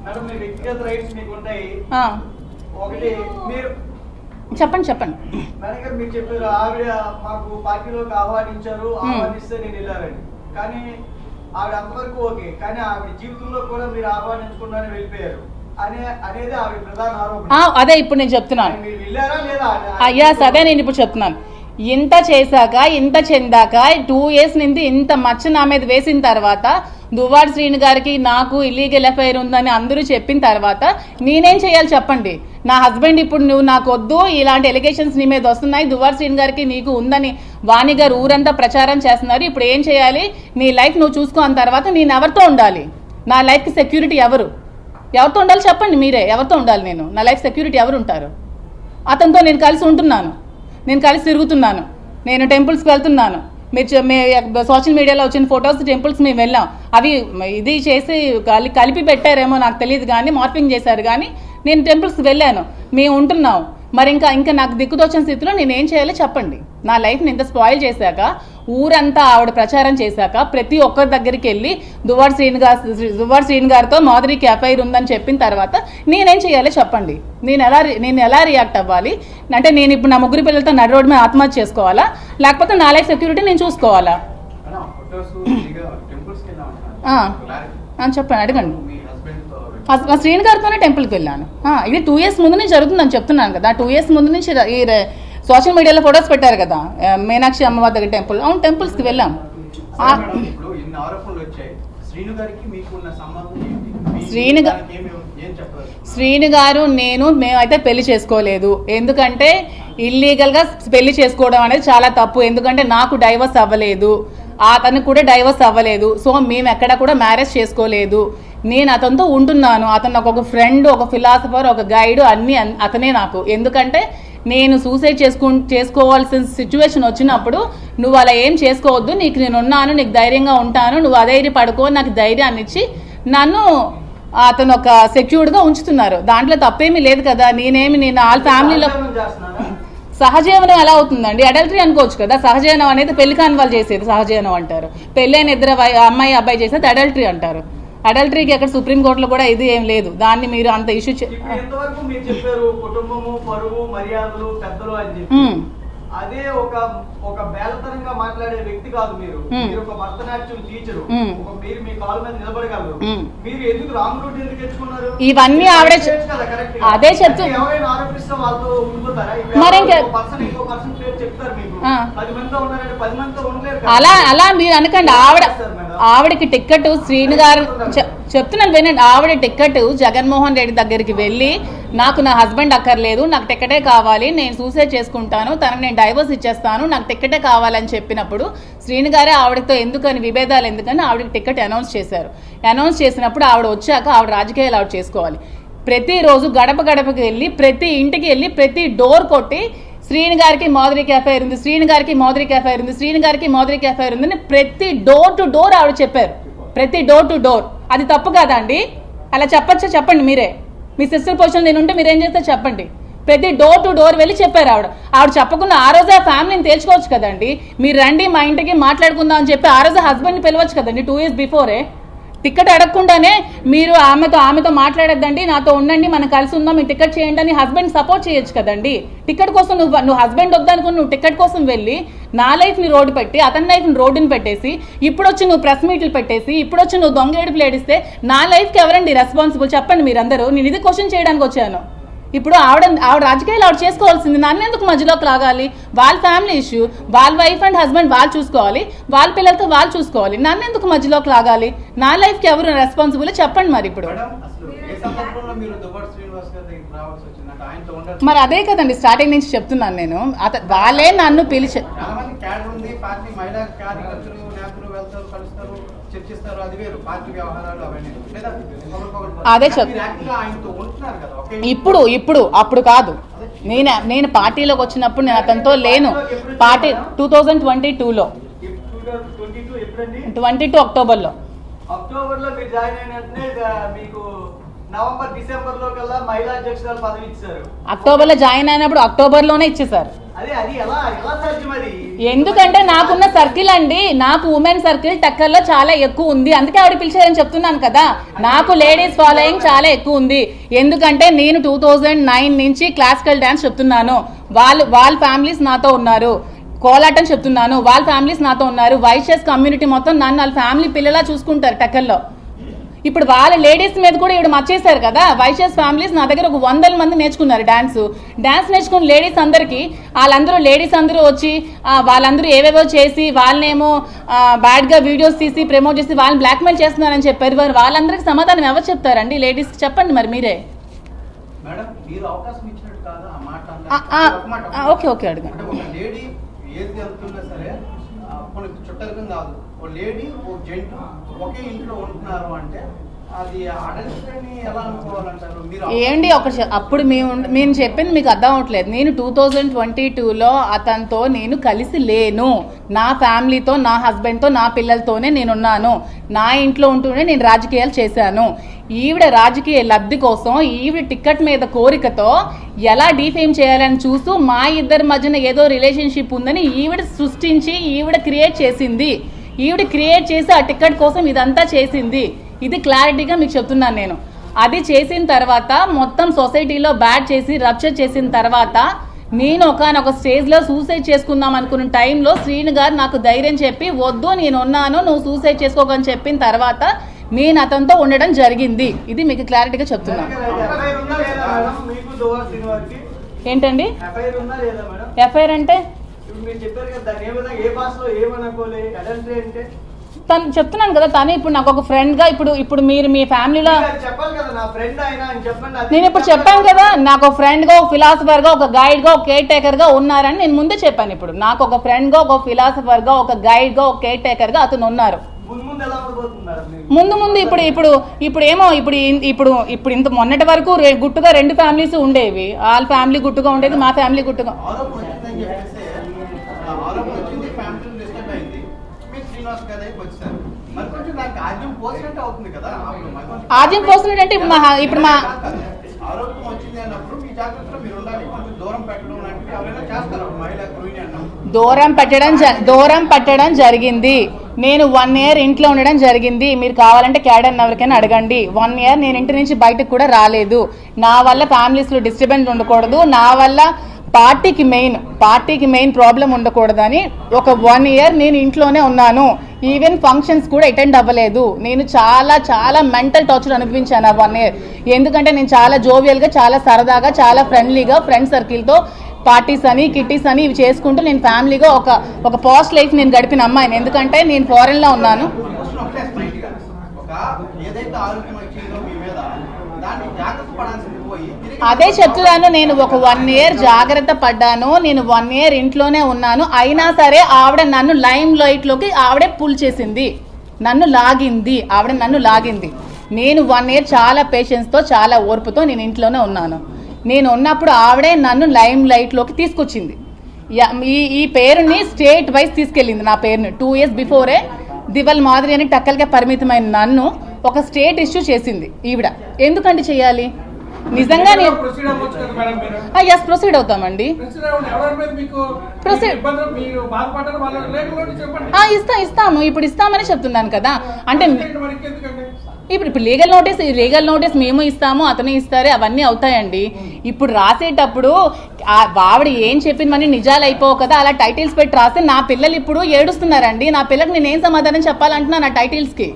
Madam మీ వ్యక్తిగత rights మీకు ఉంటాయి. ఒకటి మీరు చెప్పండి చెప్పండి. మేడం గారు మీరు చెప్పారు ఆవిడ మాకు పార్టీలోకి ఆహ్వానిస్తే నేను వెళ్ళారండి. కానీ ఆవిడ అంతవరకు ఓకే, కానీ ఆవిడ జీవితంలో కూడా మీరు ఆహ్వానించకుండానే వెళ్ళిపోయారు అనేది ఆవిడ ప్రధాన ఆరోపణ. అదే ఇప్పుడు నేను చెప్తున్నాను. మీరు వెళ్ళారా లేదా? అదే నేను ఇప్పుడు చెప్తున్నాను. ఇంత చేశాక ఇంత చెందాక 2 years నుండి ఇంత మచ్చ నా మీద వేసిన తర్వాత దువ్వాడ శ్రీను గారికి నాకు ఇల్లీగల్ ఎఫ్ఐఆర్ ఉందని అందరూ చెప్పిన తర్వాత నేనేం చేయాలి చెప్పండి. నా హస్బెండ్ ఇప్పుడు నువ్వు నాకు వద్దు, ఇలాంటి ఎలిగేషన్స్ నీ మీద వస్తున్నాయి, దువ్వాడ శ్రీను గారికి నీకు ఉందని వాణి గారు ఊరంతా ప్రచారం చేస్తున్నారు, ఇప్పుడు ఏం చేయాలి, నీ లైఫ్ నువ్వు చూసుకో అన్న తర్వాత నేను ఎవరితో ఉండాలి, నా లైఫ్కి సెక్యూరిటీ ఎవరితో ఉండాలి చెప్పండి మీరే. ఎవరితో ఉండాలి నేను? నా లైఫ్ సెక్యూరిటీ ఎవరు ఉంటారు? అతనితో నేను కలిసి ఉంటున్నాను, నేను కలిసి తిరుగుతున్నాను, నేను టెంపుల్స్కి వెళ్తున్నాను. మీరు సోషల్ మీడియాలో వచ్చిన ఫొటోస్ టెంపుల్స్ మేము వెళ్ళాం, అవి ఇది చేసి కలిపి పెట్టారేమో నాకు తెలియదు కానీ మార్పింగ్ చేశారు, కానీ నేను టెంపుల్స్కి వెళ్ళాను, మేము ఉంటున్నాం. మరి ఇంకా నాకు దిక్కుతోచిన స్థితిలో నేనేం చేయాలో చెప్పండి. నా లైఫ్ని ఇంత స్పాయిల్ చేశాక, ఊరంతా ఆవిడ ప్రచారం చేశాక, ప్రతి ఒక్కరి దగ్గరికి వెళ్ళి దువ్వాడ శ్రీను గారితో మాధురికి ఎఫ్ఐఆర్ ఉందని చెప్పిన తర్వాత నేనేం చేయాలో చెప్పండి. నేను ఎలా రియాక్ట్ అవ్వాలి? అంటే నేను ఇప్పుడు నా 3 పిల్లలతో నడి రోడ్డు మీద ఆత్మహత్య చేసుకోవాలా, లేకపోతే నా లైఫ్ సెక్యూరిటీ నేను చూసుకోవాలా? చెప్పండి, అడగండి. శ్రీను గారితోనే టెంపుల్కి వెళ్ళాను. ఇది 2 years ముందు నుంచి జరుగుతుందని చెప్తున్నాను కదా. 2 years ముందు నుంచి ఈ సోషల్ మీడియాలో ఫొటోస్ పెట్టారు కదా, మీనాక్షి అమ్మవారి దగ్గర టెంపుల్. అవును, టెంపుల్స్కి వెళ్ళాం. శ్రీను గారు మేమైతే పెళ్లి చేసుకోలేదు. ఎందుకంటే ఇల్లీగల్గా పెళ్లి చేసుకోవడం అనేది చాలా తప్పు. ఎందుకంటే నాకు డైవర్స్ అవ్వలేదు, అతనికి కూడా డైవర్స్ అవ్వలేదు. సో మేము ఎక్కడ కూడా మ్యారేజ్ చేసుకోలేదు. నేను అతనితో ఉంటున్నాను. అతను నాకు ఒక ఫ్రెండ్, ఒక ఫిలాసఫర్, ఒక గైడ్, అన్నీ అతనే నాకు. ఎందుకంటే నేను సూసైడ్ చేసుకోవాల్సిన సిచ్యువేషన్ వచ్చినప్పుడు నువ్వు అలా ఏం చేసుకోవద్దు, నీకు నేను ఉన్నాను, నీకు ధైర్యంగా ఉంటాను, నువ్వు అధైర్య పడుకో, నాకు ధైర్యాన్ని ఇచ్చి నన్ను అతను ఒక సెక్యూర్డ్గా ఉంచుతున్నారు. దాంట్లో తప్పేమీ లేదు కదా. నేను వాళ్ళ ఫ్యామిలీలో సహజీవనం ఎలా అవుతుందండి? అడల్టరీ అనుకోవచ్చు కదా. సహజీవనం అనేది పెళ్లి కాని వాళ్ళు చేసేది సహజీవనం అంటారు, పెళ్ళైన ఇద్దరు అమ్మాయి అబ్బాయి చేసేది అడల్టరీ అంటారు. అడల్టరీకి అక్కడ సుప్రీంకోర్టులో కూడా ఇది ఏం లేదు. దాన్ని మీరు అంత ఇష్యూ అదే ఒక బేలతనంగా మాట్లాడే వ్యక్తి కాదు మీరు. మీరు ఒక భరతనాట్యం టీచరు, మీరు మీ కాళ్ళ మీద నిలబడగలరు. మీరు ఎందుకు రాంగ్ రూట్ ఎందుకు తెచ్చుకున్నారు? ఇవన్నీ ఆవిడ అదే చెప్తూ ఎవరైనా ఆరోపిస్తే వాళ్ళతో ఉండిపోతారా? ఇంకో పర్సన్ పేరు చెప్తారు మీకు, 10 మందితో ఉన్నారంటే 10 మందితో ఉండలేరు. అలా మీరు అనకండి. ఆవిడకి టిక్కెట్ శ్రీను గారు చెప్తున్నాను వినండి. ఆవిడ టిక్కెట్ జగన్మోహన్ రెడ్డి దగ్గరికి వెళ్ళి నాకు నా హస్బెండ్ అక్కర్లేదు, నాకు టిక్కెటే కావాలి, నేను సూసైడ్ చేసుకుంటాను, తనకు నేను డైవర్స్ ఇచ్చేస్తాను, నాకు టిక్కెటే కావాలని చెప్పినప్పుడు శ్రీను గారే ఆవిడతో ఎందుకని విభేదాలు ఎందుకని ఆవిడకి టిక్కెట్ అనౌన్స్ చేశారు. అనౌన్స్ చేసినప్పుడు ఆవిడ వచ్చాక ఆవిడ రాజకీయాలు ఆవిడ చేసుకోవాలి. ప్రతిరోజు గడపకి వెళ్ళి, ప్రతి ఇంటికి వెళ్ళి, ప్రతి డోర్ కొట్టి శ్రీను గారికి మాధురికి ఎఫ్ఐఆర్ ఉంది, శ్రీను గారికి మాధురికి ఎఫ్ఐఆర్ ఉంది, శ్రీను గారికి మాధురికి ఎఫ్ఐఆర్ ఉందని ప్రతి డోర్ టు డోర్ ఆవిడ చెప్పారు. ప్రతి డోర్ టు డోర్. అది తప్పు కాదా అండి? అలా చెప్పచ్చా చెప్పండి మీరే. మీ సిస్టర్ పొజిషన్ నేను ఉంటే మీరేం చేస్తే చెప్పండి. ప్రతి డోర్ టు డోర్ వెళ్ళి చెప్పారు ఆవిడ చెప్పకుండా ఆ రోజు ఆ ఫ్యామిలీని తేల్చుకోవచ్చు కదండి. మీరు రండి మా ఇంటికి మాట్లాడుకుందాం అని చెప్పి ఆ రోజు హస్బెండ్ని పిలవచ్చు కదండి. 2 years బిఫోరే టికెట్ అడగకుండానే మీరు ఆమెతో మాట్లాడద్దండి, నాతో ఉండండి, మనం కలిసి ఉందాం, మీ టికెట్ చేయండి అని హస్బెండ్ సపోర్ట్ చేయొచ్చు కదండి. టికెట్ కోసం నువ్వు హస్బెండ్ వద్దనుకుని నువ్వు టికెట్ కోసం వెళ్ళి నా లైఫ్ని రోడ్డు పెట్టి అతని లైఫ్ని రోడ్డుని పెట్టేసి ఇప్పుడు వచ్చి నువ్వు ప్రెస్ మీట్లు పెట్టేసి ఇప్పుడు వచ్చి నువ్వు దొంగ ఏడుపులు ఏడిస్తే నా లైఫ్కి ఎవరండి రెస్పాన్సిబుల్ చెప్పండి మీరందరూ. నేను ఇది క్వశ్చన్ చేయడానికి వచ్చాను. ఇప్పుడు ఆవిడ రాజకీయాలు ఆవిడ చేసుకోవాల్సింది, నన్ను ఎందుకు మధ్యలోకి లాగాలి? వాళ్ళ ఫ్యామిలీ ఇష్యూ, వాళ్ళ వైఫ్ అండ్ హస్బెండ్ వాళ్ళు చూసుకోవాలి, వాళ్ళ పిల్లలతో వాళ్ళు చూసుకోవాలి, నన్ను ఎందుకు మధ్యలోకి లాగాలి? నా లైఫ్కి ఎవరు రెస్పాన్సిబుల్ చెప్పండి. మరి ఇప్పుడు మరి అదే కదండి స్టార్టింగ్ నుంచి చెప్తున్నాను నేను. వాళ్ళే నన్ను పిలిచి అదే ఇప్పుడు అప్పుడు కాదు. నేను పార్టీలోకి వచ్చినప్పుడు నేను అతనితో లేను. పార్టీ 2022లో 22 అక్టోబర్లో మీరు జాయిన్ అయినట్టే మీకు నవంబర్ డిసెంబర్ లో కల్లా మహిళా అధ్యక్షురాలు పదవి ఇచ్చారు. అక్టోబర్లో జాయిన్ అయినప్పుడు అక్టోబర్లోనే ఇచ్చేసారు. ఎందుకంటే నాకున్న సర్కిల్ అండి, నాకు ఉమెన్ సర్కిల్ టక్కర్లో చాలా ఎక్కువ ఉంది, అందుకే ఆవిడ పిలిచారని చెప్తున్నాను కదా. నాకు లేడీస్ ఫాలోయింగ్ చాలా ఎక్కువ ఉంది. ఎందుకంటే నేను 2009 నుంచి క్లాసికల్ డాన్స్ చెప్తున్నాను, వాళ్ళ ఫ్యామిలీస్ నాతో ఉన్నారు. కోలాటం చెప్తున్నాను, వాళ్ళ ఫ్యామిలీస్ నాతో ఉన్నారు. వైశ్యస్ కమ్యూనిటీ మొత్తం నన్ను వాళ్ళ ఫ్యామిలీ పిల్లలా చూసుకుంటారు టక్కర్లో. ఇప్పుడు వాళ్ళ లేడీస్ మీద కూడా ఇప్పుడు మర్చేశారు కదా. వైశ్యస్ ఫ్యామిలీస్ నా దగ్గర ఒక 100 మంది నేర్చుకున్నారు డాన్స్ నేర్చుకున్న లేడీస్ అందరూ వచ్చి వాళ్ళందరూ ఏవేవో చేసి వాళ్ళనేమో బ్యాడ్గా వీడియోస్ తీసి ప్రమోట్ చేసి వాళ్ళని బ్లాక్మెయిల్ చేస్తున్నారని చెప్పారు. వాళ్ళందరికీ సమాధానం ఎవరు చెప్తారండి? లేడీస్కి చెప్పండి మరి మీరే. ఓకే ఓకే అడగండి. ఏది వెళ్తున్నా సరే చుట్టరికం కాదు, ఓ లేడీ ఓ జెంట్ ఒకే ఇంట్లో ఉంటున్నారు అంటే అది అడల్టరీని ఎలా అనుకోవాలంటారు మీరు? ఏంటి అప్పుడు మేము చెప్పింది మీకు అర్థం అవట్లేదు. నేను 2022లో అతనితో నేను కలిసి లేను. నా ఫ్యామిలీతో, నా హస్బెండ్తో, నా పిల్లలతోనే నేనున్నాను. నా ఇంట్లో ఉంటూనే నేను రాజకీయాలు చేశాను. ఈవిడ రాజకీయ లబ్ధి కోసం ఈవిడ టికెట్ మీద కోరికతో ఎలా డిఫేమ్ చేయాలని చూస్తూ మా ఇద్దరి మధ్యన ఏదో రిలేషన్షిప్ ఉందని ఈవిడ సృష్టించి ఈవిడ క్రియేట్ చేసింది. ఈవిడ క్రియేట్ చేసి ఆ టికెట్ కోసం ఇదంతా చేసింది. ఇది క్లారిటీగా మీకు చెప్తున్నాను నేను. అది చేసిన తర్వాత మొత్తం సొసైటీలో బ్యాడ్ చేసి రప్చర్ చేసిన తర్వాత నేను ఒకనొక స్టేజ్లో సూసైడ్ చేసుకుందాం అనుకున్న టైంలో శ్రీను గారు నాకు ధైర్యం చెప్పి వద్దు నేను ఉన్నాను, నువ్వు సూసైడ్ చేసుకోకని చెప్పిన తర్వాత నేను అతనితో ఉండడం జరిగింది. ఇది మీకు క్లారిటీగా చెప్తున్నాను. ఏంటండి ఎఫ్ఐఆర్ అంటే? తను చెప్తున్నాను కదా, తను ఇప్పుడు నాకు ఒక ఫ్రెండ్ గా ఇప్పుడు మీరు మీ ఫ్యామిలీలో నేను ఇప్పుడు చెప్పాను కదా, నాకు ఒక ఫ్రెండ్ గా, ఒక ఫిలాసఫర్ గా, ఒక గైడ్ గా, ఒక కేర్ టేకర్ గా ఉన్నారని నేను ముందే చెప్పాను. ఇప్పుడు నాకు ఒక ఫ్రెండ్ గా, ఒక ఫిలాసఫర్ గా, ఒక గైడ్ గా, ఒక కేర్ టేకర్ గా అతను ఉన్నారు. ముందు ఇప్పుడు ఏమో ఇప్పుడు ఇంత మొన్నటి వరకు గుట్టుగా 2 ఫ్యామిలీస్ ఉండేవి. వాళ్ళ ఫ్యామిలీ గుట్టుగా ఉండేది, మా ఫ్యామిలీ గుట్టుగా. ఆద్యం పోసినట్టు అంటే ఇప్పుడు మా దూరం పెట్టడం జరిగింది. నేను 1 year ఇంట్లో ఉండడం జరిగింది. మీరు కావాలంటే క్యాడర్ ఎవరికైనా అడగండి. 1 year నేను ఇంటి నుంచి బయటకు కూడా రాలేదు. నా వల్ల ఫ్యామిలీస్లో డిస్టర్బెన్స్ ఉండకూడదు, నా వల్ల పార్టీకి మెయిన్ ప్రాబ్లం ఉండకూడదని ఒక 1 year నేను ఇంట్లోనే ఉన్నాను. ఈవెన్ ఫంక్షన్స్ కూడా అటెండ్ అవ్వలేదు. నేను చాలా మెంటల్ టార్చర్ అనిపించాను ఆ 1 year. ఎందుకంటే నేను చాలా జోవియల్గా, చాలా సరదాగా, చాలా ఫ్రెండ్లీగా ఫ్రెండ్ సర్కిల్తో పార్టీస్ అని, కిట్టీస్ అని ఇవి చేసుకుంటూ నేను ఫ్యామిలీగా ఒక పాస్ట్ లైఫ్ నేను గడిపిన అమ్మాయిని. ఎందుకంటే నేను ఫారెన్లో ఉన్నాను. అదే చెప్తున్నాను, నేను ఒక 1 year జాగ్రత్త పడ్డాను. నేను 1 year ఇంట్లోనే ఉన్నాను. అయినా సరే ఆవిడ నన్ను లైమ్ లైట్లోకి ఆవిడే పుల్ చేసింది, నన్ను లాగింది. నేను 1 year చాలా పేషెన్స్తో, చాలా ఓర్పుతో నేను ఇంట్లోనే ఉన్నాను. నేను ఉన్నప్పుడు ఆవిడే నన్ను లైమ్ లైట్లోకి తీసుకొచ్చింది. ఈ పేరుని స్టేట్ వైజ్ తీసుకెళ్ళింది. నా పేరుని 2 years బిఫోరే దివల్ మాదిరి అని టక్కలకే పరిమితమైన నన్ను ఒక స్టేట్ ఇష్యూ చేసింది ఈవిడ. ఎందుకంటే చెయ్యాలి? నిజంగా ప్రొసీడ్ అవుతామండి. ఇస్తాము, ఇప్పుడు ఇస్తామని చెప్తున్నాను కదా. అంటే ఇప్పుడు లీగల్ నోటీస్ మేము ఇస్తాము, అతను ఇస్తారు, అవన్నీ అవుతాయండి. ఇప్పుడు రాసేటప్పుడు ఆవిడ ఏం చెప్పిందని నిజాలు అయిపోవు కదా. అలా టైటిల్స్ పెట్టి రాస్తే నా పిల్లలు ఇప్పుడు ఏడుస్తున్నారండి. నా పిల్లలకు నేనేం సమాధానం చెప్పాలంటున్నా నా టైటిల్స్కి?